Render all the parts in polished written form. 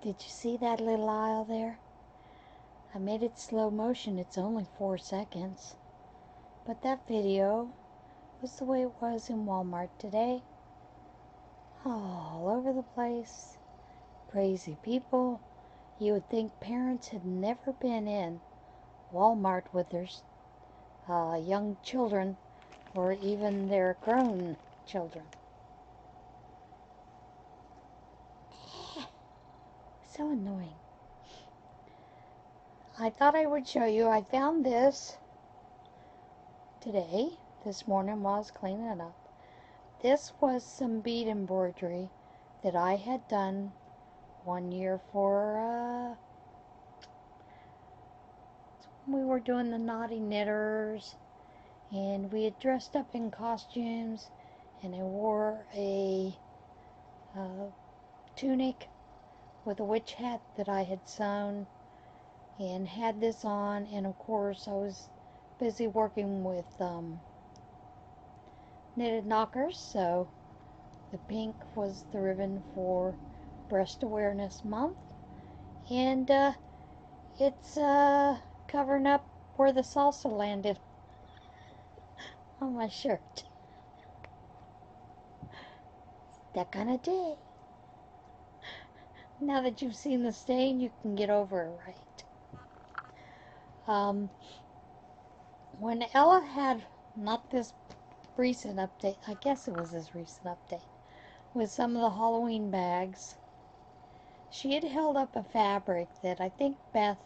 Did you see that little aisle there? I made it slow motion. It's only 4 seconds. But that video was the way it was in Walmart today. All over the place. Crazy people. You would think parents had never been in Walmart with their young children or even their grown children. So annoying. I thought I would show you. I found this today, this morning while I was cleaning it up. This was some bead embroidery that I had done one year for we were doing the Naughty Knitters, and we had dressed up in costumes, and I wore a tunic with a witch hat that I had sewn and had this on, and of course I was busy working with knitted knockers, so the pink was the ribbon for Breast Awareness Month, and it's covering up where the salsa landed on my shirt. That kind of day. Now that you've seen the stain, you can get over it right. When Ella had, not this recent update, I guess it was this recent update, with some of the Halloween bags, she had held up a fabric that I think Beth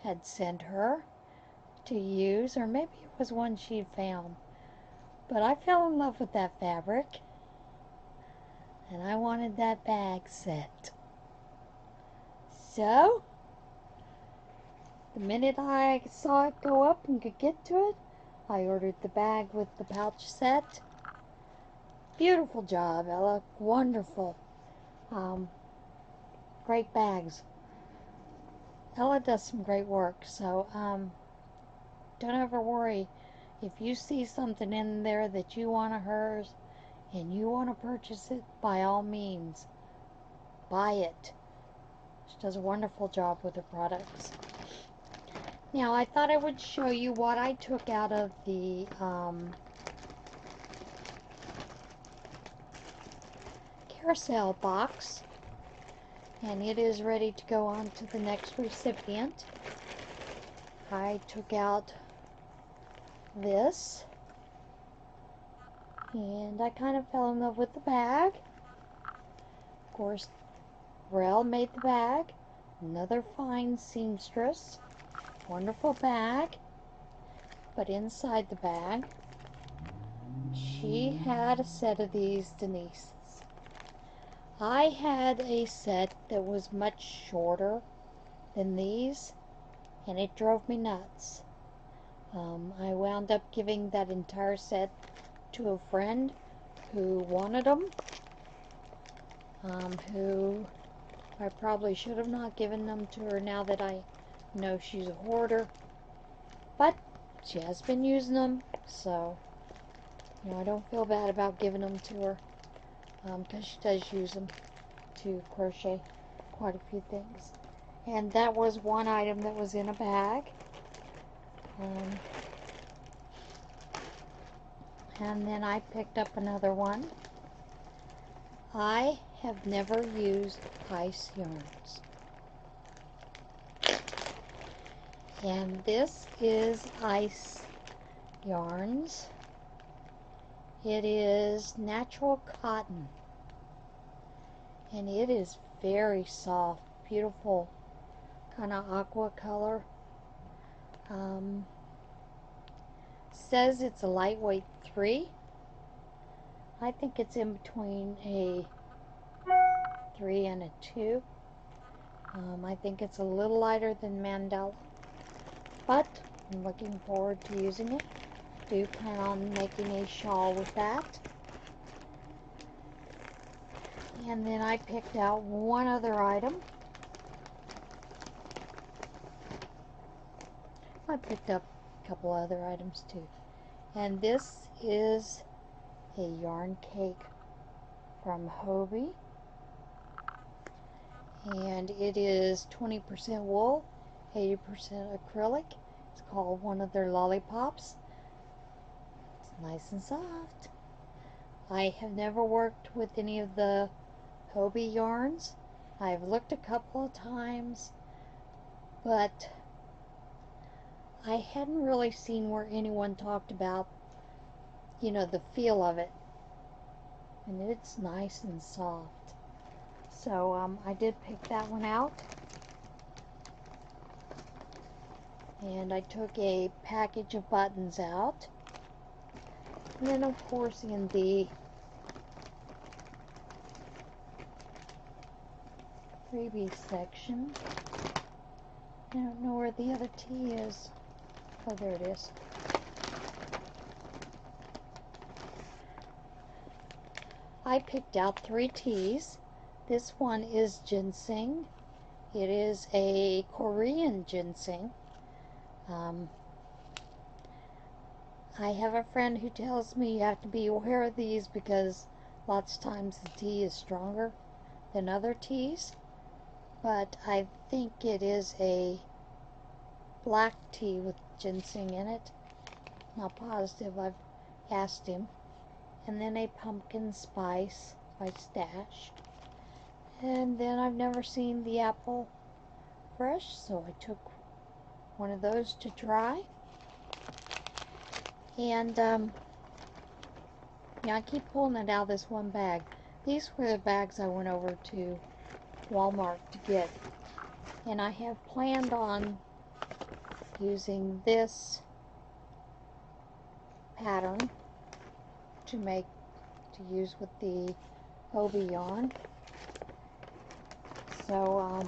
had sent her to use, or maybe it was one she'd found. But I fell in love with that fabric, and I wanted that bag set. So, the minute I saw it go up and could get to it, I ordered the bag with the pouch set. Beautiful job, Ella. Wonderful. Great bags. Ella does some great work, so don't ever worry. If you see something in there that you want of hers and you want to purchase it, by all means, buy it. She does a wonderful job with her products. Now, I thought I would show you what I took out of the carousel box, and it is ready to go on to the next recipient. I took out this, and I kind of fell in love with the bag. Of course, Rel made the bag, another fine seamstress. Wonderful bag, but inside the bag she had a set of these Denise's. I had a set that was much shorter than these, and it drove me nuts. I wound up giving that entire set to a friend who wanted them, who I probably should have not given them to her now that I know she's a hoarder, but she has been using them, so I don't feel bad about giving them to her, because she does use them to crochet quite a few things. And that was one item that was in a bag. And then I picked up another one. I have never used ice yarns. And this is ice yarns. It is natural cotton. And it is very soft, beautiful, kind of aqua color. Says it's a lightweight 3. I think it's in between a 3 and a 2. I think it's a little lighter than Mandala, but I'm looking forward to using it. Do plan on making a shawl with that. And then I picked out one other item. I picked up a couple other items too. And this is a yarn cake from Hobie. and it is 20% wool, 80% acrylic. It's called one of their lollipops. It's nice and soft. I have never worked with any of the P.O.Box yarns. I've looked a couple of times, but I hadn't really seen where anyone talked about, the feel of it. And it's nice and soft. So I did pick that one out. And I took a package of buttons out. And then of course in the freebie section, I don't know where the other T is. Oh, there it is. I picked out 3 teas. This one is ginseng. It is a Korean ginseng. I have a friend who tells me you have to be aware of these because lots of times the tea is stronger than other teas. But I think it is a black tea with ginseng in it. Not positive, I've asked him. And then a pumpkin spice by Stash. And then I've never seen the apple fresh, so I took one of those to try. And yeah, I keep pulling it out of this one bag. These were the bags I went over to Walmart to get. And I have planned on using this pattern to use with the P.O.Box yarn. So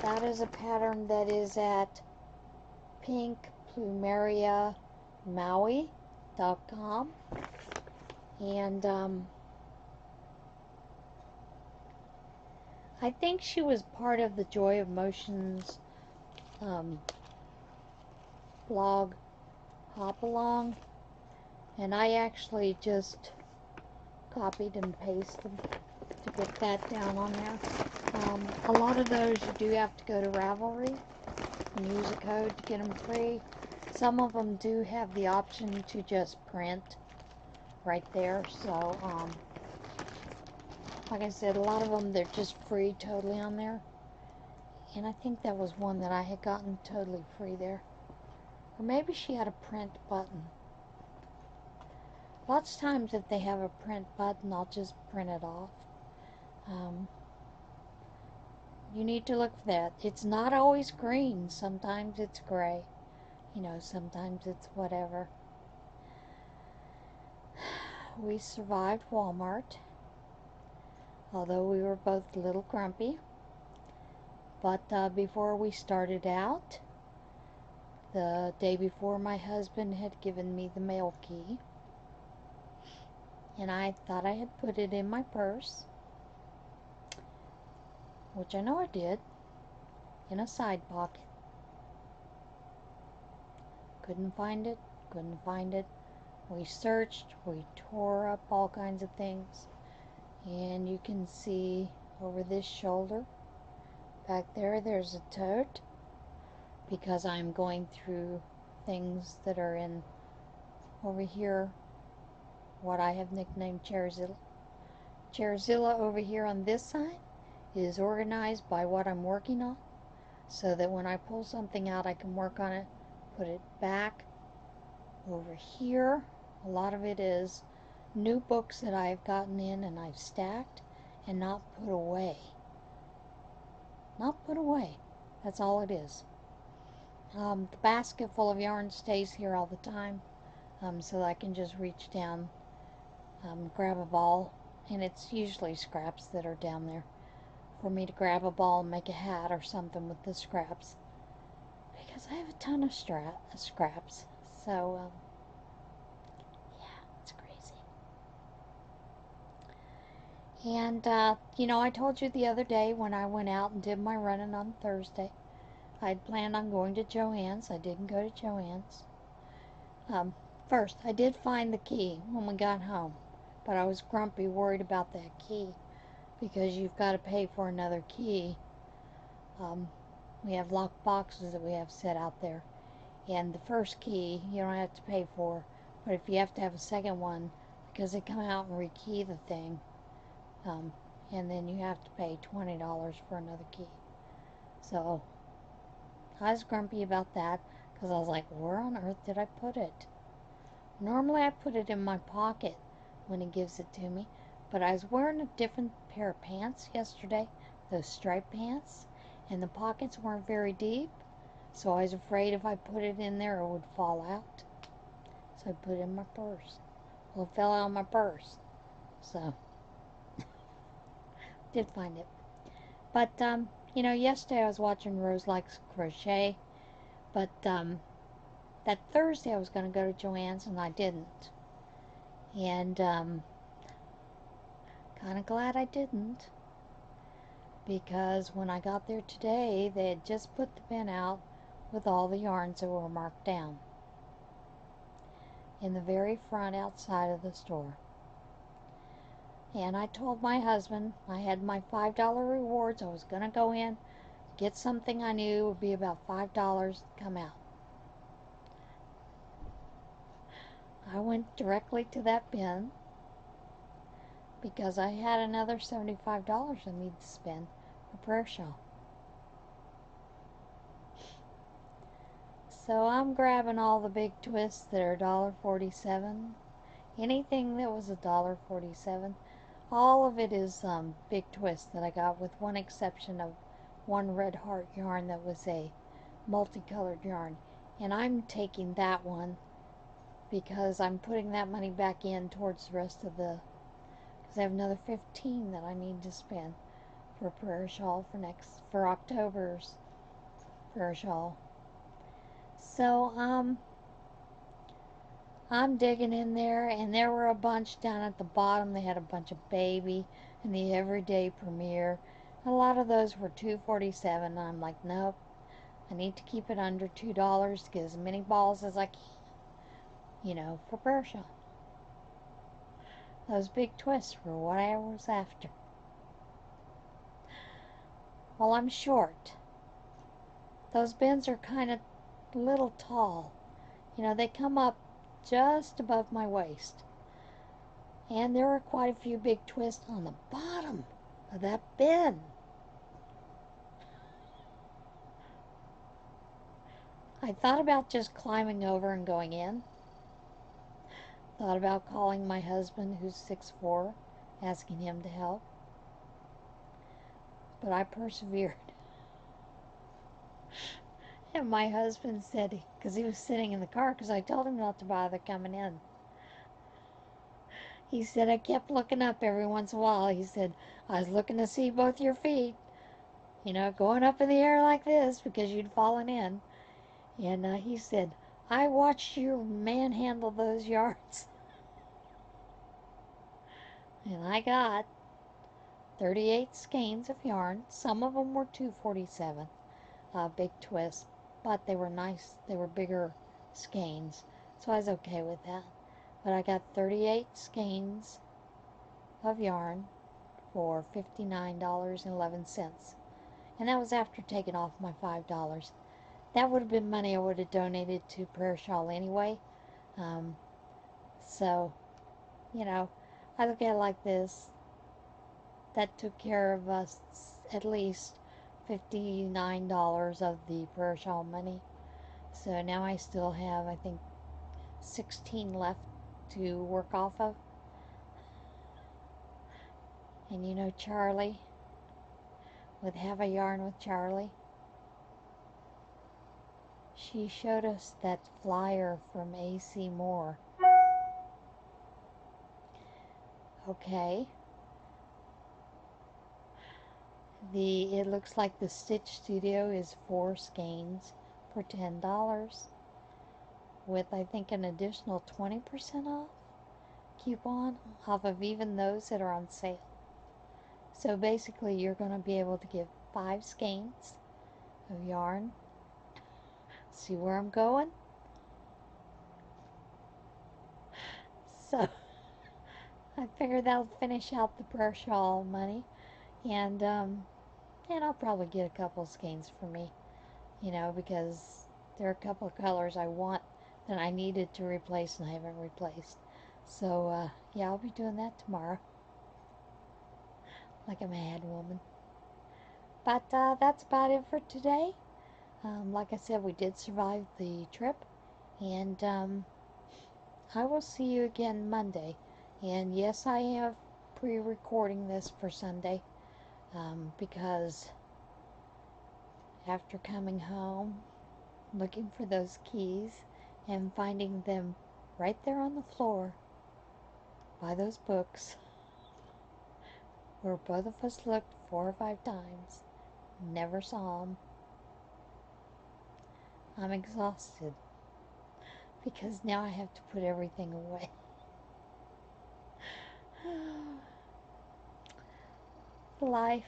that is a pattern that is at pinkplumeriamaui.com, and I think she was part of the Joy of Motions blog hop along, and I actually just copied and pasted to get that down on there. A lot of those you do have to go to Ravelry and use a code to get them free. Some of them do have the option to just print right there. So, like I said, a lot of them, they're just free totally on there. And I think that was one that I had gotten totally free there. Or maybe she had a print button. Lots of times if they have a print button, I'll just print it off. You need to look for that. It's not always green. Sometimes it's gray. Sometimes it's whatever. We survived Walmart, although we were both a little grumpy. But before we started out, the day before, my husband had given me the mail key. And I thought I had put it in my purse, which I know I did, in a side pocket. Couldn't find it, couldn't find it. We searched, we tore up all kinds of things. And you can see over this shoulder, back there, there's a tote, because I'm going through things that are in over here, what I have nicknamed Chairzilla. Chairzilla over here on this side is organized by what I'm working on, so that when I pull something out, I can work on it, put it back. Over here, a lot of it is new books that I've gotten in and I've stacked and not put away. Not put away. That's all it is. The basket full of yarn stays here all the time, so that I can just reach down, grab a ball, and it's usually scraps that are down there for me to grab a ball and make a hat or something with the scraps, because I have a ton of scraps. So yeah, it's crazy. And I told you the other day when I went out and did my running on Thursday, I'd planned on going to Joann's. I didn't go to Joann's. First, I did find the key when we got home, but I was grumpy, worried about that key, because you've got to pay for another key Um, we have locked boxes that we have set out there. And the first key you don't have to pay for, but if you have to have a second one, because they come out and rekey the thing, and then you have to pay $20 for another key. So I was grumpy about that because I was like, where on earth did I put it? Normally I put it in my pocket when he gives it to me, but I was wearing a different pair of pants yesterday, those striped pants, and the pockets weren't very deep, so I was afraid if I put it in there it would fall out. So I put it in my purse. Well, it fell out of my purse, so did find it. But you know, yesterday I was watching Rose Likes Crochet, but that Thursday I was going to go to Joann's and I didn't. And kind of glad I didn't, because when I got there today, they had just put the bin out with all the yarns that were marked down in the very front outside of the store. And I told my husband I had my $5 rewards. I was going to go in, get something I knew would be about $5, come out. I went directly to that bin because I had another $75 I needed to spend for prayer shawl. So I'm grabbing all the big twists that are $1.47. Anything that was $1.47. All of it is big twists that I got, with one exception of one red heart yarn that was a multicolored yarn. And I'm taking that one because I'm putting that money back in towards the rest of the, because I have another $15 that I need to spend for prayer shawl for October's prayer shawl. So I'm digging in there, and there were a bunch down at the bottom. They had a bunch of baby and the everyday premiere. A lot of those were $2.47. And I'm like, nope, I need to keep it under $2 to get as many balls as I can, you know, for prayer shawl. Those big twists were what I was after. Well, I'm short. Those bins are kind of a little tall. You know, they come up just above my waist. And there are quite a few big twists on the bottom of that bin. I thought about just climbing over and going in. Thought about calling my husband, who's 6'4", asking him to help. But I persevered. And my husband said, because he was sitting in the car, because I told him not to bother coming in. He said, I kept looking up every once in a while. He said, I was looking to see both your feet, you know, going up in the air like this because you'd fallen in. And he said, I watched you manhandle those yards. And I got 38 skeins of yarn. Some of them were $2.47, big twists, but they were nice. They were bigger skeins, so I was okay with that. But I got 38 skeins of yarn for $59.11. And that was after taking off my $5. That would have been money I would have donated to Prayer Shawl anyway. So, you know, I look at it like this. That took care of us at least $59 of the Prayer Shawl money. So now I still have, I think, 16 left to work off of. And you know Charlie, with Have a Yarn with Charlie, she showed us that flyer from A.C. Moore. Okay. It looks like the Stitch Studio is 4 skeins for $10, with I think an additional 20% off coupon off of even those that are on sale. So basically you're going to be able to get 5 skeins of yarn. See where I'm going? So I figured that'll finish out the prayer shawl money. And And I'll probably get a couple of skeins for me, because there are a couple of colors I want that I needed to replace and I haven't replaced. So, yeah, I'll be doing that tomorrow. Like a mad woman. But that's about it for today. Like I said, we did survive the trip. And I will see you again Monday. And yes, I am pre-recording this for Sunday. Because after coming home, looking for those keys, and finding them right there on the floor by those books, where both of us looked 4 or 5 times, never saw them. I'm exhausted because now I have to put everything away. Life.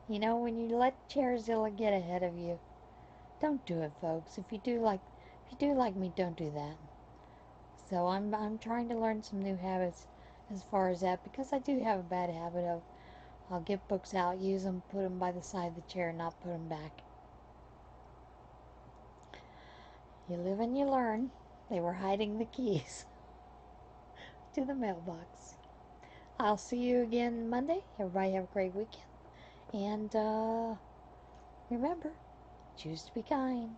When you let Charizilla get ahead of you, don't do it, folks. If you do like me, don't do that. So I'm trying to learn some new habits as far as that, because I do have a bad habit of I'll get books out, use them, put them by the side of the chair, and not put them back. You live and you learn. They were hiding the keys to the mailbox. I'll see you again Monday. Everybody have a great weekend. And remember, choose to be kind.